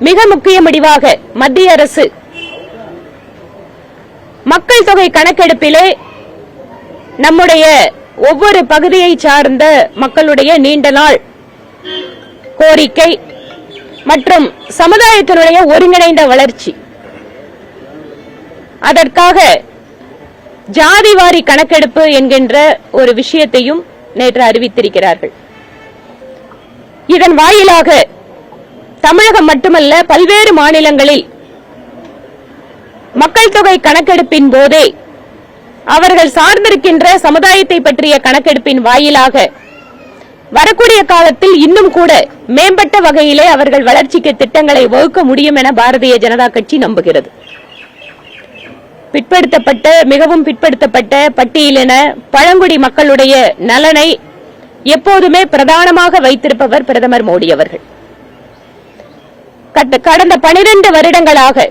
மிக முக்கிய முடிவாக மத்திய அரசு மக்கள் தொகை கணக்கெடுப்பிலே நம்முடைய ஒவ்வொரு பகுதியை சார்ந்த மக்களுடைய நீண்ட நாள் கோரிக்கை மற்றும் சமுதாயத்தினுடைய ஒருங்கிணைந்த வளர்ச்சி, அதற்காக ஜாதிவாரி கணக்கெடுப்பு என்கின்ற ஒரு விஷயத்தையும் நேற்று அறிவித்திருக்கிறார்கள். இதன் வாயிலாக தமிழகம் மட்டுமல்ல பல்வேறு மாநிலங்களில் மக்கள் தொகை கணக்கெடுப்பின் போதே அவர்கள் சார்ந்திருக்கின்ற சமுதாயத்தை பற்றிய கணக்கெடுப்பின் வாயிலாக வரக்கூடிய காலத்தில் இன்னும் கூட மேம்பட்ட வகையிலே அவர்கள் வளர்ச்சிக்கு திட்டங்களை வகுக்க முடியும் என பாரதிய ஜனதா கட்சி நம்புகிறது. பிற்படுத்தப்பட்ட மிகவும் பிற்படுத்தப்பட்ட பட்டியலின பழங்குடி மக்களுடைய நலனை எப்போதுமே பிரதானமாக வைத்திருப்பவர் பிரதமர் மோடி அவர்கள். கடந்த 12 வருடங்களாக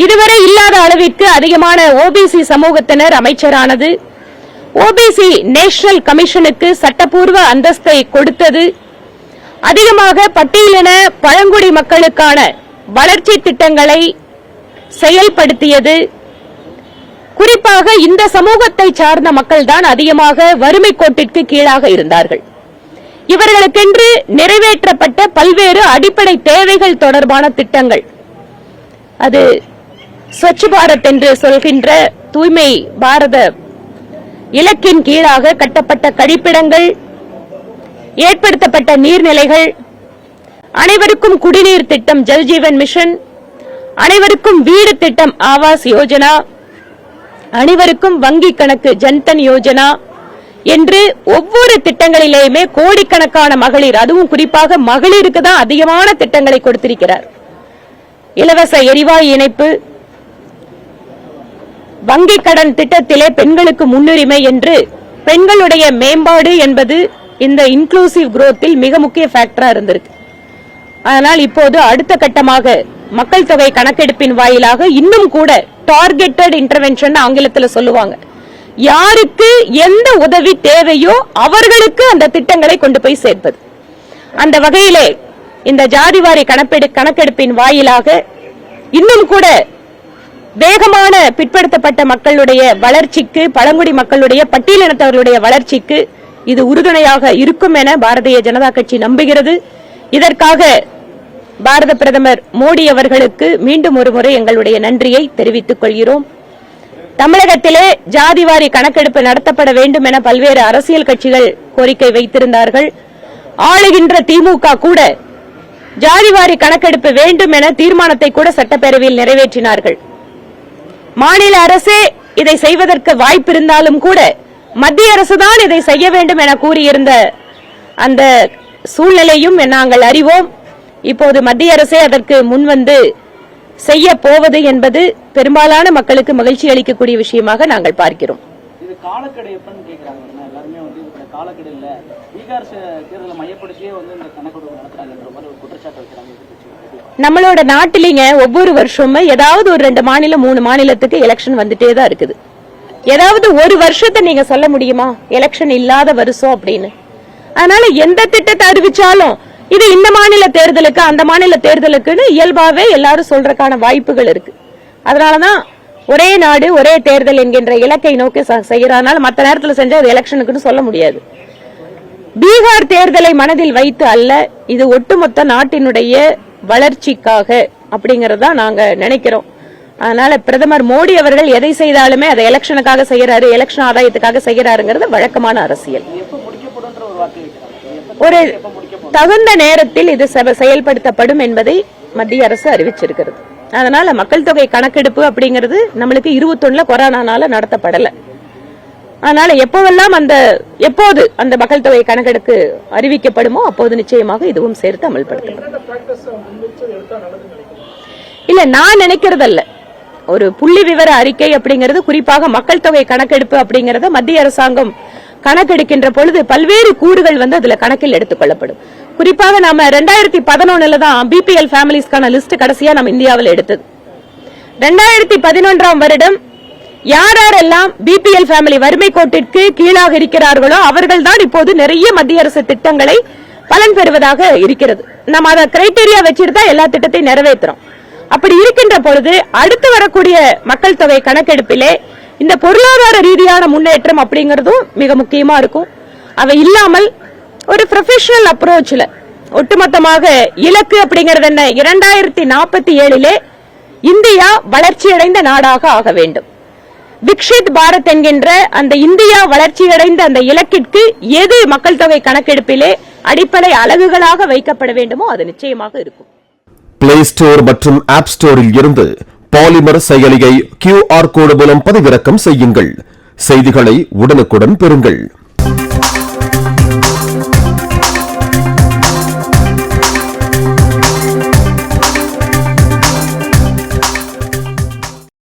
இதுவரை இல்லாத அளவிற்கு அதிகமான ஓபிசி சமூகத்தினர் அமைச்சரானது, ஓபிசி நேஷனல் கமிஷனுக்கு சட்டப்பூர்வ அந்தஸ்தை கொடுத்தது, அதிகமாக பட்டியலின பழங்குடி மக்களுக்கான வளர்ச்சி திட்டங்களை செயல்படுத்தியது. குறிப்பாக இந்த சமூகத்தை சார்ந்த மக்கள் தான் அதிகமாக வறுமை கோட்டிற்கு கீழாக இருந்தார்கள். இவர்களுக்கென்று நிறைவேற்றப்பட்ட பல்வேறு அடிப்படை தேவைகள் தொடர்பான திட்டங்கள், அது ஸ்வச் பாரத் என்று சொல்கின்ற தூய்மை பாரத இலக்கின் கீழாக கட்டப்பட்ட கழிப்பிடங்கள், ஏற்படுத்தப்பட்ட நீர்நிலைகள், அனைவருக்கும் குடிநீர் திட்டம் ஜல்ஜீவன் மிஷன், அனைவருக்கும் வீடு திட்டம் ஆவாஸ் யோஜனா, அனைவருக்கும் வங்கி கணக்கு ஜன்தன் யோஜனா என்று ஒவ்வொரு திட்டங்களிலேயுமே கோடிக்கணக்கான மகளிர், அதுவும் குறிப்பாக மகளிருக்கு தான் அதிகமான திட்டங்களை கொடுத்திருக்கிறார். இலவச எரிவாயு இணைப்பு, வங்கி கடன் திட்டத்திலே பெண்களுக்கு முன்னுரிமை என்று பெண்களுடைய மேம்பாடு என்பது இந்த இன்க்ளூசிவ் குரோத்தில் மிக முக்கிய ஃபேக்டரா இருந்திருக்கு. அதனால் இப்போது அடுத்த கட்டமாக மக்கள் தொகை கணக்கெடுப்பின் வாயிலாக இன்னும் கூட டார்கெட்டட் இன்டர்வென்ஷன் ஆங்கிலத்தில் சொல்லுவாங்க, யாருக்கு எந்த உதவி தேவையோ அவர்களுக்கு அந்த திட்டங்களை கொண்டு போய் சேர்ப்பது. அந்த வகையிலே இந்த ஜாதிவாரி கணக்கெடுப்பின் வாயிலாக இன்னும் கூட வேகமான பிற்படுத்தப்பட்ட மக்களுடைய வளர்ச்சிக்கு, பழங்குடி மக்களுடைய பட்டியலினத்தவர்களுடைய வளர்ச்சிக்கு இது உறுதுணையாக இருக்கும் என பாரதிய ஜனதா கட்சி நம்புகிறது. இதற்காக பாரத பிரதமர் மோடி அவர்களுக்கு மீண்டும் ஒரு முறை எங்களுடைய நன்றியை தெரிவித்துக் கொள்கிறோம். தமிழகத்திலே ஜாதிவாரி கணக்கெடுப்பு நடத்தப்பட வேண்டும் என பல்வேறு அரசியல் கட்சிகள் கோரிக்கை வைத்திருந்தார்கள். ஆளுகின்ற திமுக கூட ஜாதிவாரி கணக்கெடுப்பு வேண்டும் என தீர்மானத்தை கூட சட்டப்பேரவையில் நிறைவேற்றினார்கள். மாநில அரசே இதை செய்வதற்கு வாய்ப்பு இருந்தாலும் கூட மத்திய அரசுதான் இதை செய்ய வேண்டும் என கூறியிருந்த அந்த சூழ்நிலையும் நாங்கள் அறிவோம். இப்போது மத்திய அரசே அதற்கு முன்வந்து செய்ய போவது என்பது பெரும்பாலான மக்களுக்கு மகிழ்ச்சி அளிக்கக்கூடிய விஷயமாக நாங்கள் பார்க்கிறோம். நம்மளோட நாட்டிலிங்க ஒவ்வொரு வருஷமும் ஏதாவது ஒரு 2 மாநிலம் 3 மாநிலத்துக்கு எலெக்ஷன் வந்துட்டே தான் இருக்குது. ஏதாவது ஒரு வருஷத்தை நீங்க சொல்ல முடியுமா எலெக்ஷன் இல்லாத வருஷம் அப்படின்னு? அதனால எந்த திட்டத்தை அறிவிச்சாலும் இது இந்த மாநில தேர்தலுக்கு அந்த மாநில தேர்தலுக்குன்னு இயல்பாவே எல்லாரும் சொல்றதுக்கான வாய்ப்புகள் இருக்கு. அதனாலதான் ஒரே நாடு ஒரே தேர்தல் என்கின்ற இலக்கை நோக்கி செய்யறதுனால மற்ற நேரத்தில் செஞ்சா அது எலெக்ஷனுக்குன்னு சொல்ல முடியாது. பீகார் தேர்தலை மனதில் வைத்து அல்ல, இது ஒட்டுமொத்த நாட்டினுடைய வளர்ச்சிக்காக அப்படிங்கறதா நாங்க நினைக்கிறோம். அதனால பிரதமர் மோடி அவர்கள் எதை செய்தாலுமே அதை எலெக்ஷனுக்காக செய்யறாரு, எலெக்ஷன் ஆதாயத்துக்காக செய்யறாருங்கிறது வழக்கமான அரசியல். ஒரு தகுந்த நேரத்தில் இது செயல்படுத்தப்படும் என்பதை மத்திய அரசு அறிவிச்சிருக்கிறது. அதனால மக்கள் தொகை கணக்கெடுப்பு அப்படிங்கிறது நம்மளுக்கு 21 கொரோனானால நடத்தப்படல. அதனால எப்போது அந்த மக்கள் தொகை கணக்கெடுப்பு அறிவிக்கப்படுமோ அப்போது நிச்சயமாக இதுவும் சேர்த்து அமல்படுத்தப்படும். இல்ல, நான் நினைக்கிறதல்ல. ஒரு புள்ளி விவர அறிக்கை அப்படிங்கிறது, குறிப்பாக மக்கள் தொகை கணக்கெடுப்பு அப்படிங்கறத மத்திய அரசாங்கம் கணக்கெடுக்கின்ற பொழுது பல்வேறு கூறுகள் அதுல கணக்கில் எடுத்துக் கொள்ளப்படும். குறிப்பாக நாம 2011 தான் பிபிஎல் ஃபேமிலிஸ்க்கான லிஸ்ட் கடைசியா நம்ம இந்தியாவில் எடுத்தது. 2011 வருடம் யாரெல்லாம் பிபிஎல் ஃபேமிலி வறுமை கோட்டிற்கு கீழாக இருக்கிறார்களோ அவர்கள் தான் இப்போது நிறைய மத்திய அரசு திட்டங்களை பலன் பெறுவதாக இருக்கிறது. நம்ம அதை கிரைட்டீரியா வச்சுட்டு தான் எல்லா திட்டத்தையும் நிறைவேற்றுறோம். அப்படி இருக்கின்ற பொழுது அடுத்து வரக்கூடிய மக்கள் தொகை கணக்கெடுப்பிலே இந்த பொருளாதார ரீதியான முன்னேற்றம் அப்படிங்கறதும் மிக முக்கியமா இருக்கும். அவை இல்லாமல் ஒரு ப்ரொஃபஷனல் அப்ரோச்ல ஒட்டுமொத்தமாக இலக்கு அப்படிங்கிறது என்ன, 2047 இந்தியா வளர்ச்சியடைந்த நாடாக ஆக வேண்டும். விக்ஷித் பாரத் என்கின்ற அந்த இந்தியா வளர்ச்சியடைந்த அந்த இலக்கிற்கு எது மக்கள் தொகை கணக்கெடுப்பிலே அடிப்படை அலகுகளாக வைக்கப்பட வேண்டுமோ அது நிச்சயமாக இருக்கும். பிளே ஸ்டோர் மற்றும் ஆப் ஸ்டோரில் இருந்து பாலிமர் செயலியை QR கோடு மூலம் பதிவிறக்கம் செய்யுங்கள். செய்திகளை உடனுக்குடன் பெறுங்கள்.